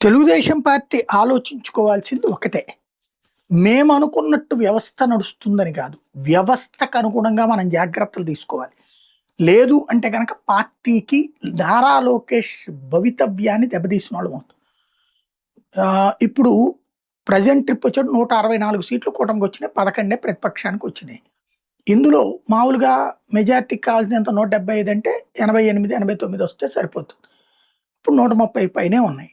Telugu Desam party ఆలోచించుకోవాల్సింది ఒకటే. మేమనుకున్నట్టు వ్యవస్థ నడుస్తుందని కాదు. వ్యవస్థకు అనుగుణంగా మనం జాగ్రత్తలు తీసుకోవాలి. లేదు అంటే గనక పార్టీకి నారా లోకేష్ భవితవ్యాన్ని దెబ్బతీసినోళ్ళం అవుతాం. ఇప్పుడు ప్రెజెంట్ ట్రిప్ వచ్చాడు 164 సీట్లు కూటమికొచ్చినాయి. 11 ప్రతిపక్షానికి వచ్చినాయి. ఇందులో మామూలుగా మెజారిటీకి కావాల్సినంత 175 అంటే 88, 89 వస్తే సరిపోతుంది. ఇప్పుడు 130 పైనే ఉన్నాయి.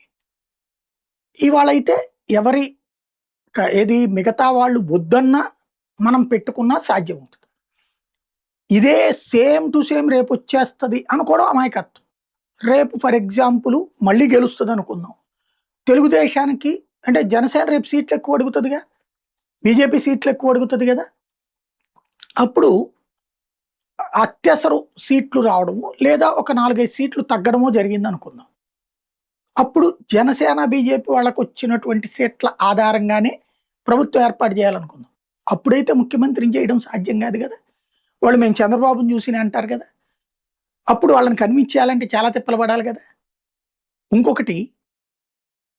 ఇవాళైతే ఎవరి ఏది మిగతా వాళ్ళు వద్దన్నా మనం పెట్టుకున్నా సాధ్యం అవుతుంది. ఇదే సేమ్ టు సేమ్ రేపు వచ్చేస్తుంది అనుకోవడం అమాయకత్వం. రేపు ఫర్ ఎగ్జాంపుల్ మళ్ళీ గెలుస్తుంది అనుకుందాం. తెలుగుదేశానికి అంటే జనసేన రేపు సీట్లు ఎక్కువ అడుగుతుందిగా, బీజేపీ సీట్లు ఎక్కువ అడుగుతుంది కదా. అప్పుడు అత్యవసర సీట్లు రావడము లేదా ఒక 4-5 సీట్లు తగ్గడమో జరిగింది అనుకుందాం. అప్పుడు జనసేన బీజేపీ వాళ్ళకు వచ్చినటువంటి సీట్ల ఆధారంగానే ప్రభుత్వం ఏర్పాటు చేయాలనుకుందాం. అప్పుడైతే ముఖ్యమంత్రిని చేయడం సాధ్యం కాదు కదా. వాళ్ళు మేము చంద్రబాబుని చూసినే అంటారు కదా. అప్పుడు వాళ్ళని కన్విన్స్ చేయాలంటే చాలా తిప్పలు పడాలి కదా. ఇంకొకటి,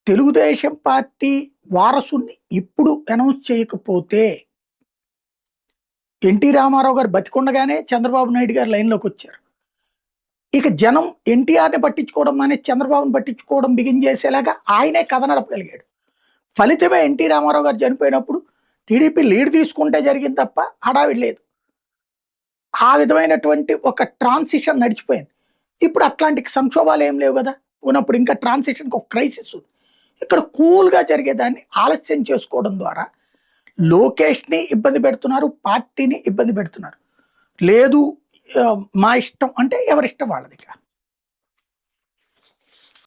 తెలుగుదేశం పార్టీ వారసుని ఇప్పుడు అనౌన్స్ చేయకపోతే ఎన్టీ రామారావు గారు బతికుండగానే చంద్రబాబు నాయుడు గారు లైన్లోకి వచ్చారు. ఇక జనం ఎన్టీఆర్ని పట్టించుకోవడం అనేది చంద్రబాబుని పట్టించుకోవడం బిగిన్ చేసేలాగా ఆయనే కథ నడపగలిగాడు. ఫలితమే ఎన్టీ రామారావు గారు చనిపోయినప్పుడు టీడీపీ లీడ్ తీసుకుంటే జరిగింది తప్ప హడావిడి లేదు. ఆ విధమైనటువంటి ఒక ట్రాన్సిషన్ నడిచిపోయింది. ఇప్పుడు అట్లాంటి సంక్షోభాలు ఏం లేవు కదా. ఉన్నప్పుడు ఇంకా ట్రాన్సిషన్కి ఒక క్రైసిస్ ఉంది. ఇక్కడ కూల్గా జరిగేదాన్ని ఆలస్యం చేసుకోవడం ద్వారా లోకేష్ని ఇబ్బంది పెడుతున్నారు, పార్టీని ఇబ్బంది పెడుతున్నారు. లేదు మా ఇష్టం అంటే ఎవరిష్టం వాళ్ళది.